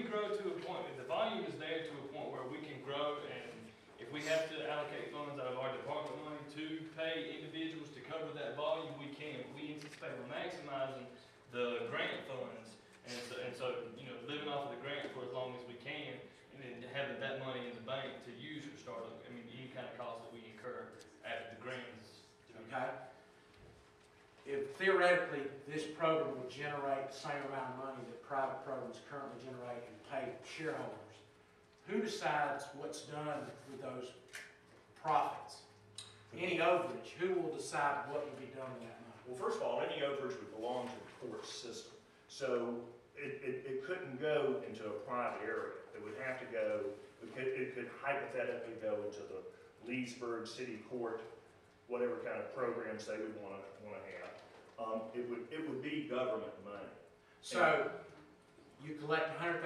grow to a point, if the volume is there to a point where we can grow, and if we have to allocate funds out of our department money to pay individuals to cover that volume, we can. We anticipate maximizing the grant funds, and so you know, living off of the grant for as long as we can, and then having that money in the bank to use or start, I mean, any kind of cost that we incur after the grant is. Okay. If theoretically this program would generate the same amount of money that private programs currently generate and pay shareholders, who decides what's done with those profits? Any overage, who will decide what will be done with that money? Well, first of all, any overage would belong to the court system. So it couldn't go into a private area. It would have to go, it could hypothetically go into the Leesburg City Court, whatever kind of programs they would want to have. It would be government money. So you collect $100,000,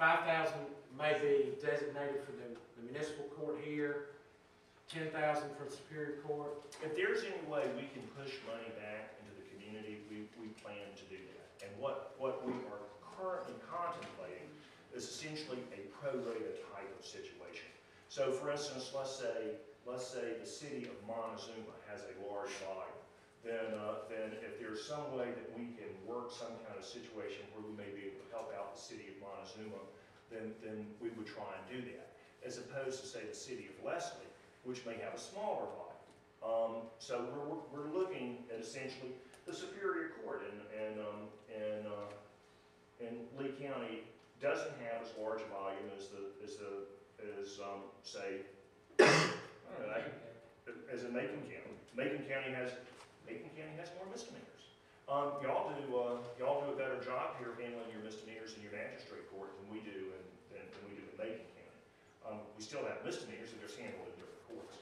$5,000 may be designated for the municipal court here, $10,000 for the Superior Court. If there's any way we can push money back into the community, we plan to do that. And what we are currently contemplating is essentially a prorated type of situation. So for instance, let's say the city of Montezuma has a large volume. Then if there's some way that we can work some kind of situation where we may be able to help out the city of Montezuma, then we would try and do that. As opposed to, say, the city of Leslie, which may have a smaller volume. So we're looking at essentially the Superior Court, and Lee County doesn't have as large a volume as say, I don't know, as in Macon County. Macon County has more misdemeanors. Y'all do a better job here handling your misdemeanors in your magistrate court than we do in Macon County. We still have misdemeanors, and they're just handled in different courts.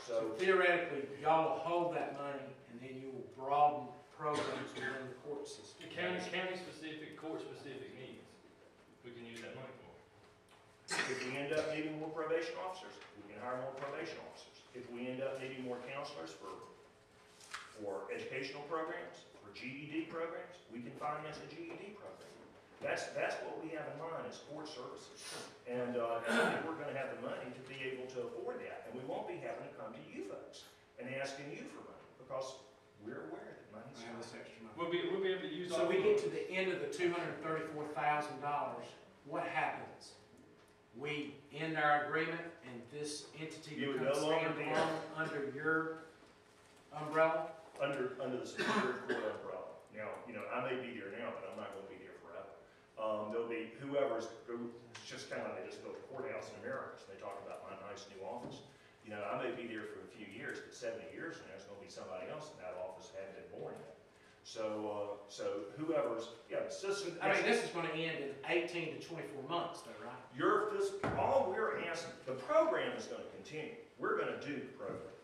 So theoretically, y'all will hold that money, and then you will broaden programs within the court system. County-specific, court-specific needs, we can use that money for. If we end up needing more probation officers, we can hire more probation officers. If we end up needing more counselors for educational programs, for GED programs, we can finance a GED program. That's what we have in mind as court services. And I think we're going to have the money to be able to afford that. And we won't be having to come to you folks and asking you for money, because we're aware that money's I have this extra money. We'll be able to use. So we get to the end of the $234,000. What happens? We end our agreement, and this entity becomes standalone under your umbrella? Under the Superior Court umbrella. Now, you know, I may be there now, but I'm not going to be there forever. There'll be whoever's, it's just kind of like they just built a courthouse in America, so they talk about my nice new office. You know, I may be there for a few years, but 70 years from now, there's going to be somebody else in that office that hasn't been born yet. So whoever's, yeah, it's just, I mean, this is going to end in 18 to 24 months, though, right? All we're asking, the program is going to continue. We're going to do the program.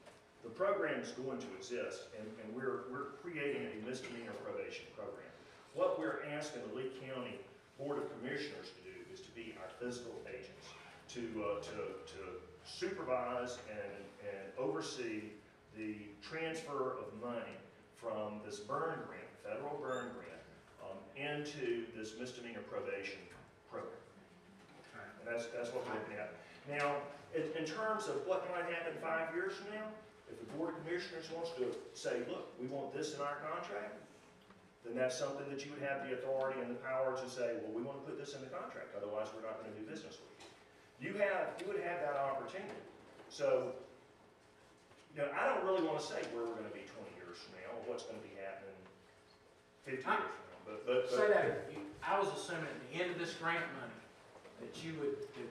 The program is going to exist, and we're creating a misdemeanor probation program. What we're asking the Lee County Board of Commissioners to do is to be our fiscal agents, to supervise and oversee the transfer of money from this burn grant, federal burn grant, into this misdemeanor probation program. And that's what we're looking at. Now, in terms of what might happen 5 years from now, if the Board of Commissioners wants to say, look, we want this in our contract, then that's something that you would have the authority and the power to say, well, we want to put this in the contract, otherwise we're not going to do business with you. You would have that opportunity. So, you know, I don't really want to say where we're going to be 20 years from now, or what's going to be happening 50 years from now. But say that, I was assuming at the end of this grant money that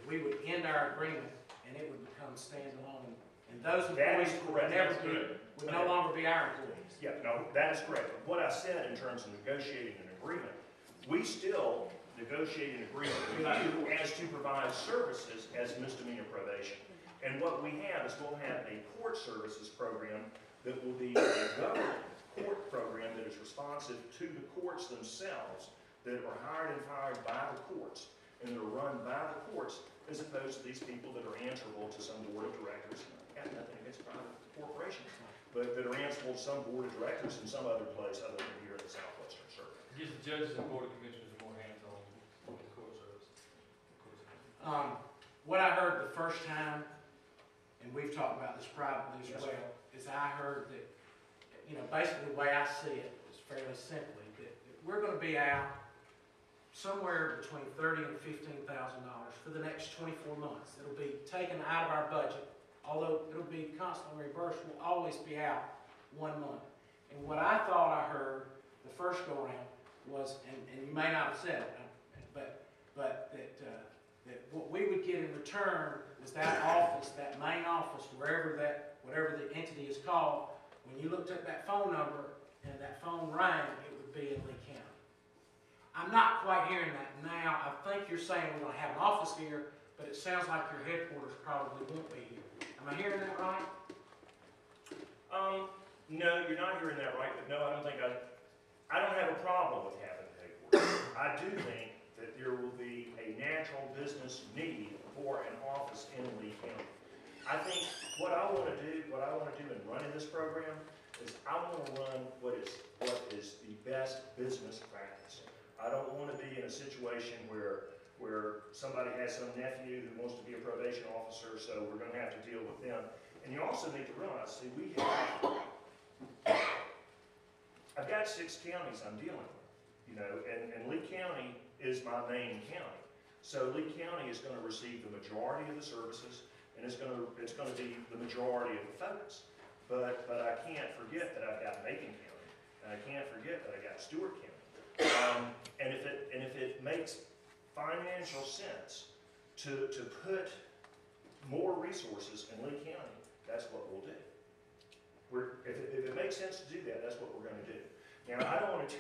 we would end our agreement and it would become standalone, and those employees would no longer be our employees. Yeah, no, that is correct. But what I said in terms of negotiating an agreement, we still negotiate an agreement with you as to provide services as misdemeanor probation. And what we have is we'll have a court services program that will be a government court program that is responsive to the courts themselves, that are hired and fired by the courts, and that are run by the courts, as opposed to these people that are answerable to some board of directors. I have nothing against private corporations, but that are answerable to some board of directors in some other place other than here at the Southwestern Circuit. Gives the judges and Board of Commissioners more hands-on with the court service. What I heard the first time, and we've talked about this privately as Yes, well, is I heard that, basically the way I see it is fairly simply, that we're gonna be out somewhere between $30,000 and $15,000 for the next 24 months. It'll be taken out of our budget, although it'll be constantly reimbursed, we'll always be out 1 month. And what I thought I heard the first go around was, and you may not have said it, but that what we would get in return was that office, that main office, whatever the entity is called, when you looked at that phone number and that phone rang, it would be in Lee County. I'm not quite hearing that now. I think you're saying we're gonna have an office here, but it sounds like your headquarters probably won't be here. Am I hearing that right? No, you're not hearing that right, but no, I don't have a problem with having the headquarters. I do think that there will be a natural business need for an office in Lee County. I think what I want to do in running this program is I want to run what is the best business practice. I don't want to be in a situation where somebody has some nephew who wants to be a probation officer, so we're going to have to deal with them. And you also need to realize, see, I've got 6 counties I'm dealing with, and Lee County is my main county. So Lee County is going to receive the majority of the services, and it's going to be the majority of the focus. But I can't forget that I've got Macon County, and I can't forget that I got Stewart County. And if it makes financial sense to put more resources in Lee County, that's what we'll do. If it makes sense to do that, that's what we're going to do. Now, I don't want to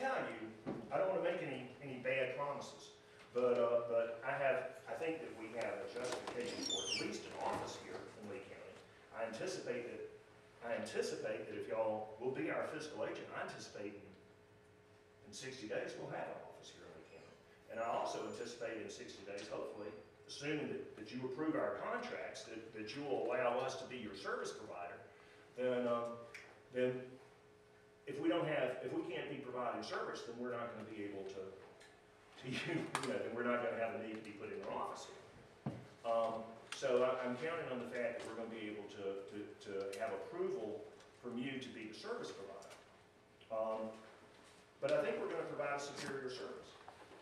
make any bad promises, but I think that we have a justification for at least an office here in Lee County. I anticipate that if y'all will be our fiscal agent, I anticipate in 60 days we'll have an office here in Lee County. And I also anticipate in 60 days, hopefully, assuming that you approve our contracts, that you will allow us to be your service provider, then if we can't be providing service, then we're not going to be able to then we're not going to have a need to be put in an office here. So I'm counting on the fact that we're going to be able to have approval from you to be the service provider. But I think we're going to provide a superior service.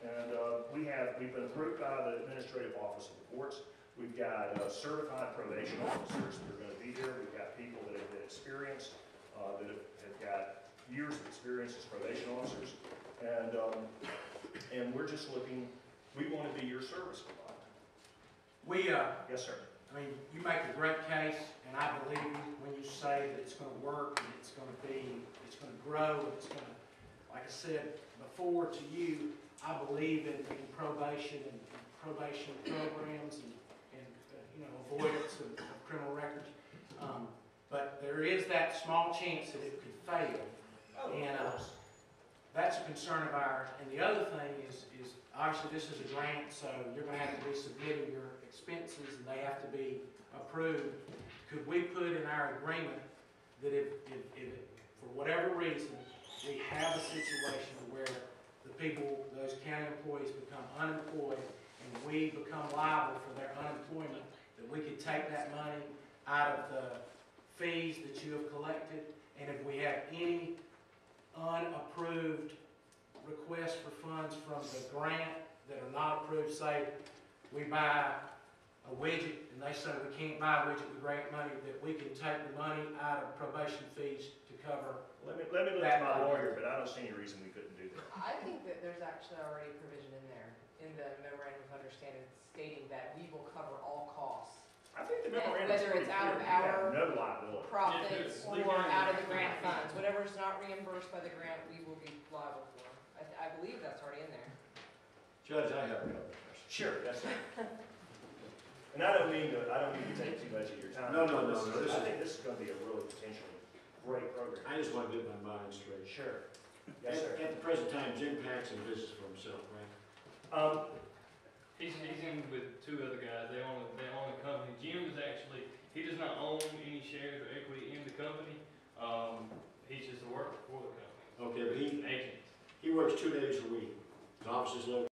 And we've been approved by the Administrative Office of the Courts. We've got certified probation officers that are going to be there. We've got people that have been experienced, that have got years of experience as probation officers. And we're just looking, we want to be your service provider. Yes, sir. I mean, you make a great case, and I believe you when you say that it's going to work, and it's going to grow, and it's going to, like I said before to you, I believe in probation and probation programs and avoidance of criminal records. But there is that small chance that it could fail. And that's a concern of ours. And the other thing is obviously this is a grant, so you're going to have to be submitting your expenses and they have to be approved. Could we put in our agreement that if for whatever reason, we have a situation where the people, those county employees become unemployed and we become liable for their unemployment, that we could take that money out of the fees that you have collected, and if we have any unapproved requests for funds from the grant that are not approved, say we buy a widget and they say we can't buy a widget with grant money, that we can take the money out of probation fees to cover. Let me look at my lawyer, but I don't see any reason we couldn't do that. I think that there's actually already a provision in there, in the memorandum of understanding, stating that we will cover all costs. I think the memorandum is Whether pretty it's out clear. of We have our no liability. profits Yeah, or out of the grant funds, whatever's not reimbursed by the grant, we will be liable for. I believe that's already in there. Judge, I have a couple of questions. Sure, yes, sir. And I don't mean to take too much of your time. No. I think this is going to be a really potentially great program. I just want to get my mind straight. Sure. Yes, sir. At the present time, Jim Pack's in business for himself, right? He's in with 2 other guys. They own the company. Jim is actually, he does not own any shares or equity in the company. He's just a worker for the company. Okay, but He's an agent. he works 2 days a week. His office is located